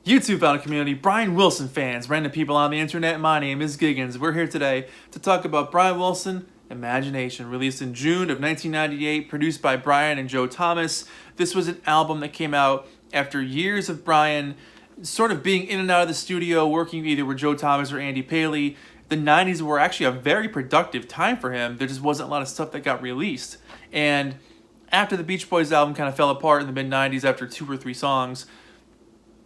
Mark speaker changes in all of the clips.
Speaker 1: YouTube bound community, Brian Wilson fans, random people on the internet, my name is Giggens. We're here today to talk about Brian Wilson, Imagination, released in June of 1998, produced by Brian and Joe Thomas. This was an album that came out after years of Brian sort of being in and out of the studio, working either with Joe Thomas or Andy Paley. The 90s were actually a very productive time for him. There just wasn't a lot of stuff that got released. And after the Beach Boys album kind of fell apart in the mid-90s after 2 or 3 songs,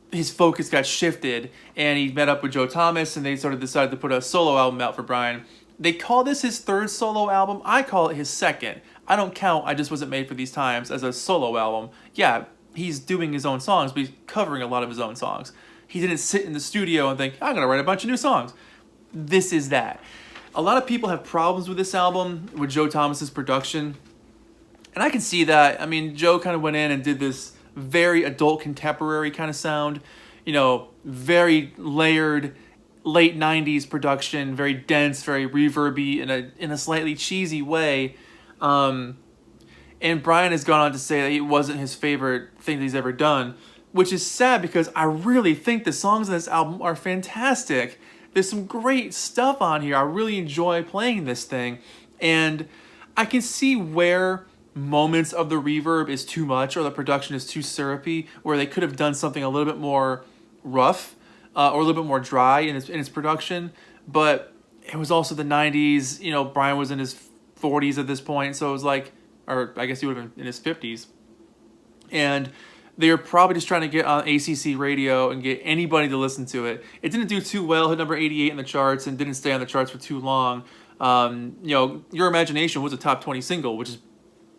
Speaker 1: his focus got shifted, and he met up with Joe Thomas, and they sort of decided to put a solo album out for Brian. They call this his third solo album. I call it his second. I don't count I Just Wasn't Made for These Times as a solo album. Yeah, he's doing his own songs, but he's covering a lot of his own songs. He didn't sit in the studio and think, I'm going to write a bunch of new songs. This is that. A lot of people have problems with this album, with Joe Thomas's production, and I can see that. I mean, Joe kind of went in and did this very adult contemporary kind of sound, you know, very layered late 90s production, very dense, very reverby in a slightly cheesy way. And Brian has gone on to say that it wasn't his favorite thing that he's ever done, which is sad because I really think the songs on this album are fantastic. There's some great stuff on here. I really enjoy playing this thing, and I can see where moments of the reverb is too much or the production is too syrupy, where they could have done something a little bit more rough or a little bit more dry in its production. But it was also the 90s. You know, Brian was in his 40s at this point, so it was like, or I guess he would have been in his 50s. And they were probably just trying to get on ACC radio and get anybody to listen to it. It didn't do too well, hit number 88 in the charts, and didn't stay on the charts for too long. You know, Your Imagination was a top 20 single, which is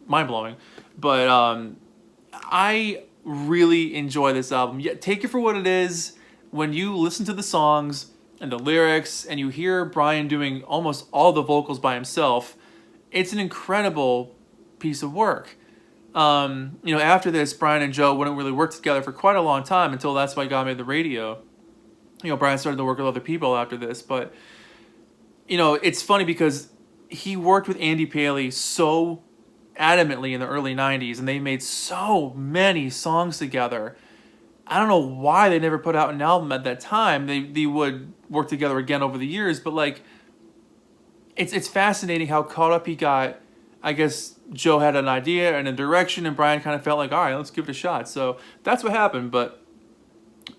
Speaker 1: mind-blowing. But I really enjoy this album. Yeah, take it for what it is. When you listen to the songs and the lyrics and you hear Brian doing almost all the vocals by himself, it's an incredible piece of work. You know, after this, Brian and Joe wouldn't really work together for quite a long time until That's Why God Made the Radio. You know, Brian started to work with other people after this. But, you know, it's funny because he worked with Andy Paley so adamantly in the early 90s, and they made so many songs together. I don't know why they never put out an album at that time. They would work together again over the years, but like it's fascinating how caught up he got. I guess Joe had an idea and a direction, and Brian kind of felt like, all right, let's give it a shot. So that's what happened. But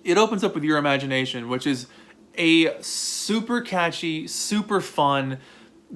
Speaker 1: it opens up with Your Imagination, which is a super catchy, super fun,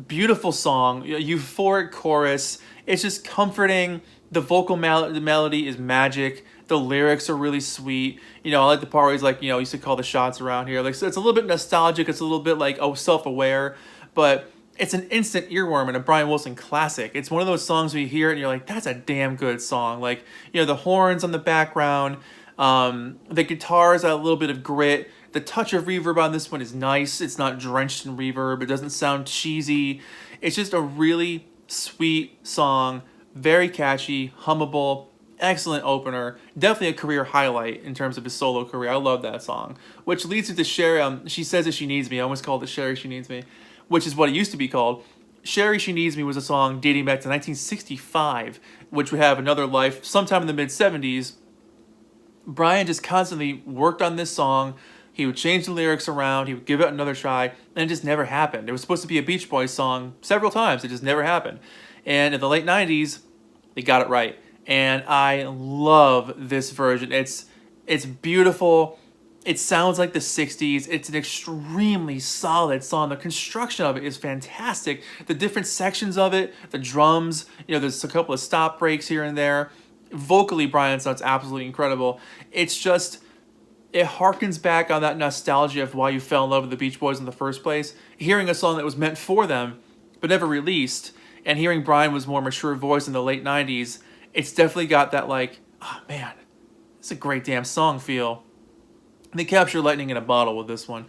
Speaker 1: beautiful song, euphoric chorus. It's just comforting. The vocal the melody is magic. The lyrics are really sweet. You know, I like the part where he's like, you know, used to call the shots around here. Like, so it's a little bit nostalgic. It's a little bit like, oh, self-aware. But it's an instant earworm and a Brian Wilson classic. It's one of those songs where you hear it and you're like, that's a damn good song. Like, you know, the horns on the background, the guitars have a little bit of grit. The touch of reverb on this one is nice. It's not drenched in reverb. It doesn't sound cheesy. It's just a really sweet song, very catchy, hummable, excellent opener. Definitely a career highlight in terms of his solo career. I love that song. Which leads into Sherry. She Says That She Needs Me. I almost called it Sherry She Needs Me, which is what it used to be called. Sherry She Needs Me was a song dating back to 1965, which would have another life sometime in the mid-70s. Brian just constantly worked on this song. He would change the lyrics around. He would give it another try, and it just never happened. It was supposed to be a Beach Boys song several times. It just never happened. And in the late 90s, they got it right. And I love this version. It's beautiful. It sounds like the 60s. It's an extremely solid song. The construction of it is fantastic. The different sections of it, the drums, you know, there's a couple of stop breaks here and there. Vocally, Brian sounds absolutely incredible. It's just, it harkens back on that nostalgia of why you fell in love with the Beach Boys in the first place. Hearing a song that was meant for them, but never released, and hearing Brian was more mature voice in the late 90s, it's definitely got that like, oh man, it's a great damn song feel. They capture lightning in a bottle with this one.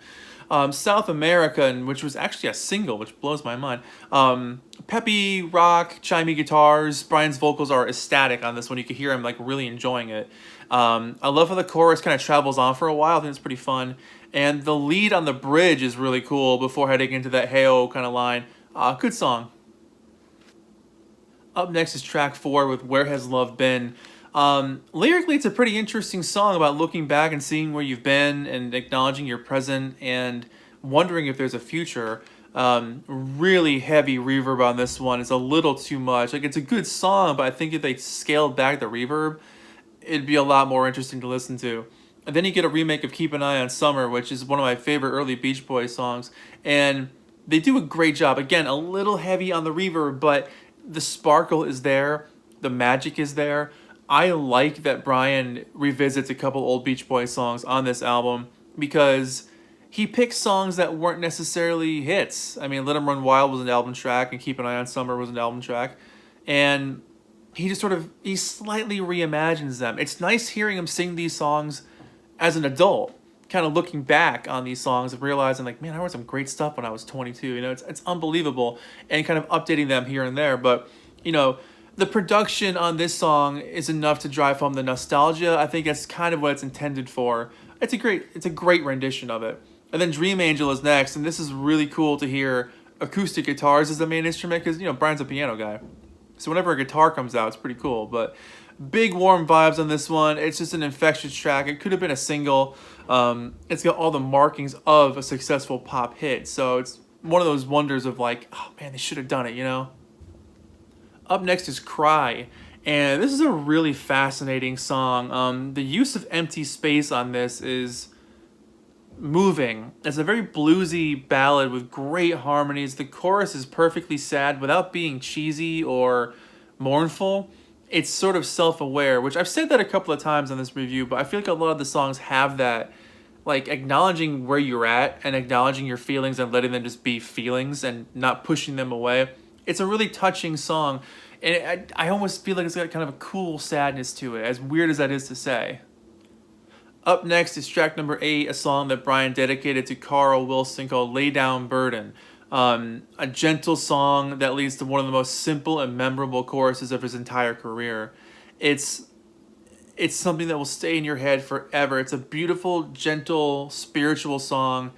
Speaker 1: South American, which was actually a single, which blows my mind. Peppy rock, chimey guitars. Brian's vocals are ecstatic on this one. You can hear him like really enjoying it. I love how the chorus kind of travels on for a while. I think it's pretty fun. And the lead on the bridge is really cool before heading into that hey-oh kind of line. Good song. Up next is track 4 with Where Has Love Been? Lyrically, it's a pretty interesting song about looking back and seeing where you've been and acknowledging your present and wondering if there's a future. Really heavy reverb on this one. It's a little too much. Like, it's a good song, but I think if they scaled back the reverb, it'd be a lot more interesting to listen to. And then you get a remake of Keep an Eye on Summer, which is one of my favorite early Beach Boys songs. And they do a great job. Again, a little heavy on the reverb, but the sparkle is there. The magic is there. I like that Brian revisits a couple old Beach Boys songs on this album because he picks songs that weren't necessarily hits. I mean, Let 'Em Run Wild was an album track, and Keep an Eye on Summer was an album track. And he just he slightly reimagines them. It's nice hearing him sing these songs as an adult, kind of looking back on these songs and realizing, like, man, I heard some great stuff when I was 22. You know, it's unbelievable, and kind of updating them here and there. But, you know, the production on this song is enough to drive home the nostalgia. I think that's kind of what it's intended for. It's a great rendition of it. And then Dream Angel is next, and this is really cool to hear acoustic guitars as the main instrument because, you know, Brian's a piano guy. So whenever a guitar comes out, it's pretty cool. But big warm vibes on this one. It's just an infectious track. It could have been a single. It's got all the markings of a successful pop hit. So it's one of those wonders of, like, oh man, they should have done it, you know? Up next is Cry, and this is a really fascinating song. The use of empty space on this is moving. It's a very bluesy ballad with great harmonies. The chorus is perfectly sad without being cheesy or mournful. It's sort of self-aware, which I've said that a couple of times on this review, but I feel like a lot of the songs have that, like, acknowledging where you're at and acknowledging your feelings and letting them just be feelings and not pushing them away. It's a really touching song, and I almost feel like it's got kind of a cool sadness to it, as weird as that is to say. Up next is track number 8, a song that Brian dedicated to Carl Wilson called Lay Down Burden. A gentle song that leads to one of the most simple and memorable choruses of his entire career. It's something that will stay in your head forever. It's a beautiful, gentle, spiritual song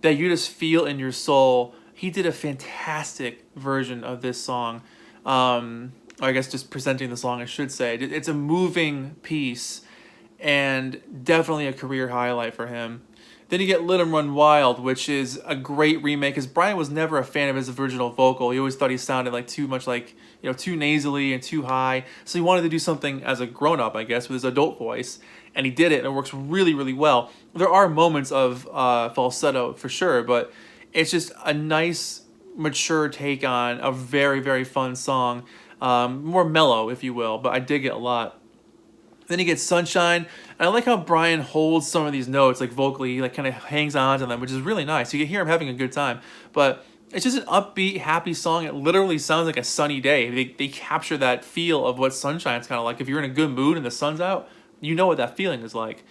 Speaker 1: that you just feel in your soul. He did a fantastic version of this song. I guess just presenting the song, I should say. It's a moving piece and definitely a career highlight for him. Then you get Let 'Em Run Wild, which is a great remake, because Brian was never a fan of his original vocal. He always thought he sounded like too much, like, you know, too nasally and too high. So he wanted to do something as a grown-up, I guess, with his adult voice. And he did it, and it works really, really well. There are moments of falsetto, for sure, but it's just a nice, mature take on a very, very fun song. More mellow, if you will, but I dig it a lot. Then you get Sunshine, and I like how Brian holds some of these notes, like vocally, he like kind of hangs on to them, which is really nice. You can hear him having a good time, but it's just an upbeat, happy song. It literally sounds like a sunny day. They capture that feel of what Sunshine's kind of like. If you're in a good mood and the sun's out, you know what that feeling is like.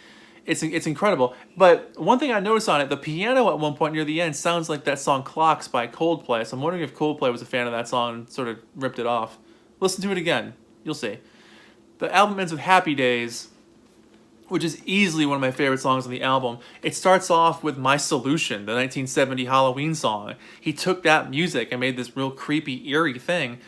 Speaker 1: It's incredible. But one thing I noticed on it, the piano at one point near the end sounds like that song Clocks by Coldplay. So I'm wondering if Coldplay was a fan of that song and sort of ripped it off. Listen to it again. You'll see. The album ends with Happy Days, which is easily one of my favorite songs on the album. It starts off with My Solution, the 1970 Halloween song. He took that music and made this real creepy, eerie thing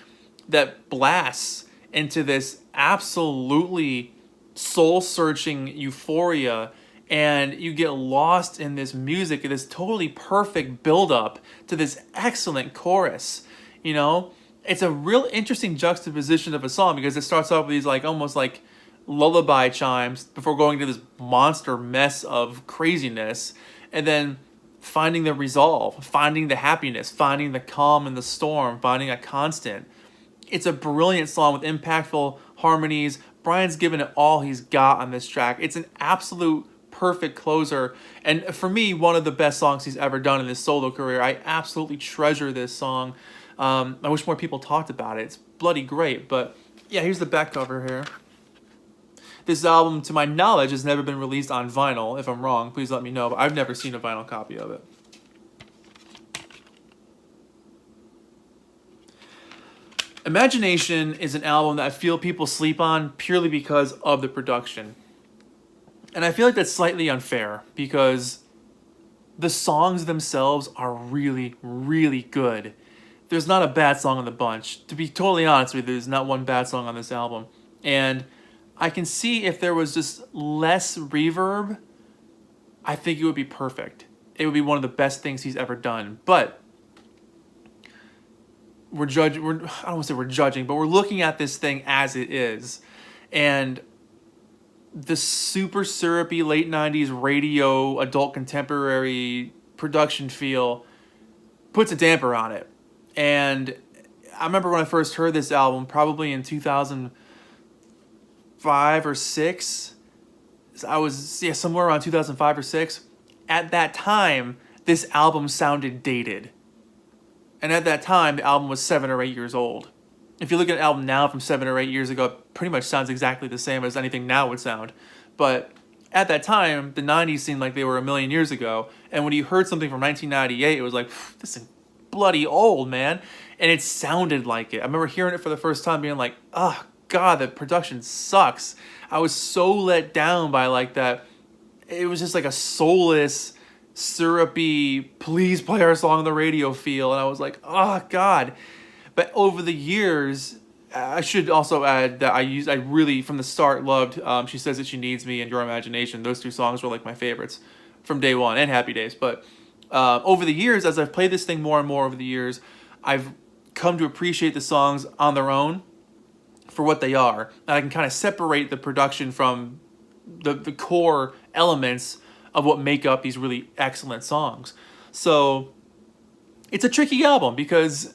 Speaker 1: that blasts into this absolutely soul-searching euphoria, and you get lost in this music, this totally perfect build-up to this excellent chorus, you know? It's a real interesting juxtaposition of a song, because it starts off with these like almost like lullaby chimes before going to this monster mess of craziness, and then finding the resolve, finding the happiness, finding the calm in the storm, finding a constant. It's a brilliant song with impactful harmonies. Brian's given it all he's got on this track. It's an absolute perfect closer, and for me, one of the best songs he's ever done in his solo career. I absolutely treasure this song. I wish more people talked about it. It's bloody great. But yeah, here's the back cover here. This album, to my knowledge, has never been released on vinyl. If I'm wrong, please let me know. But I've never seen a vinyl copy of it. Imagination is an album that I feel people sleep on purely because of the production. And I feel like that's slightly unfair, because the songs themselves are really, really good. There's not a bad song in the bunch. To be totally honest with you, there's not one bad song on this album. And I can see if there was just less reverb, I think it would be perfect. It would be one of the best things he's ever done. But I don't want to say we're judging, but we're looking at this thing as it is. And the super syrupy late 90s radio adult contemporary production feel puts a damper on it. And I remember when I first heard this album, probably in 2005 or 6. I was somewhere around 2005 or 6. At that time, this album sounded dated. And at that time, the album was 7 or 8 years old. If you look at an album now from 7 or 8 years ago, it pretty much sounds exactly the same as anything now would sound. But at that time, the 90s seemed like they were a million years ago. And when you heard something from 1998, it was like, this is bloody old, man. And it sounded like it. I remember hearing it for the first time being like, oh, God, the production sucks. I was so let down by like that. It was just like a soulless, syrupy, please play our song on the radio feel. And I was like, oh, God. But over the years, I should also add that I really, from the start, loved She Says That She Needs Me and Your Imagination. Those two songs were like my favorites from day one, and Happy Days. But over the years, as I've played this thing more and more over the years, I've come to appreciate the songs on their own for what they are. And I can kind of separate the production from the core elements of what make up these really excellent songs. So it's a tricky album because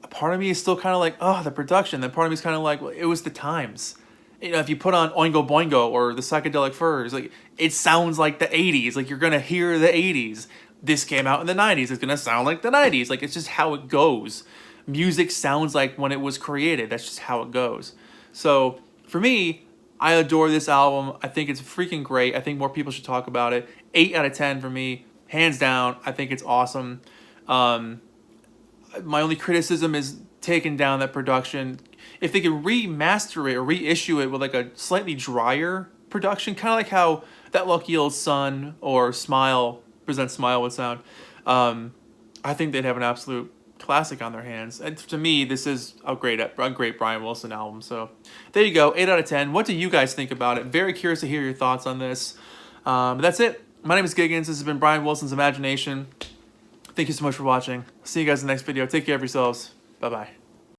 Speaker 1: a part of me is still kind of like, oh, the production. Then part of me is kind of like, well, it was the times. You know, if you put on Oingo Boingo or the Psychedelic Furs, like it sounds like the 80s. Like you're going to hear the 80s. This came out in the 90s. It's going to sound like the 90s. Like it's just how it goes. Music sounds like when it was created. That's just how it goes. So for me, I adore this album. I think it's freaking great. I think more people should talk about it. 8 out of 10 for me, hands down. I think it's awesome. My only criticism is taking down that production. If they could remaster it or reissue it with like a slightly drier production, kind of like how That Lucky Old Sun or Present Smile would sound, I think they'd have an absolute classic on their hands. And to me, this is a great Brian Wilson album. So there you go, 8 out of 10. What do you guys think about it? Very curious to hear your thoughts on this. That's it. My name is Giggens. This has been Brian Wilson's Imagination. Thank you so much for watching. See you guys in the next video. Take care of yourselves. Bye-bye.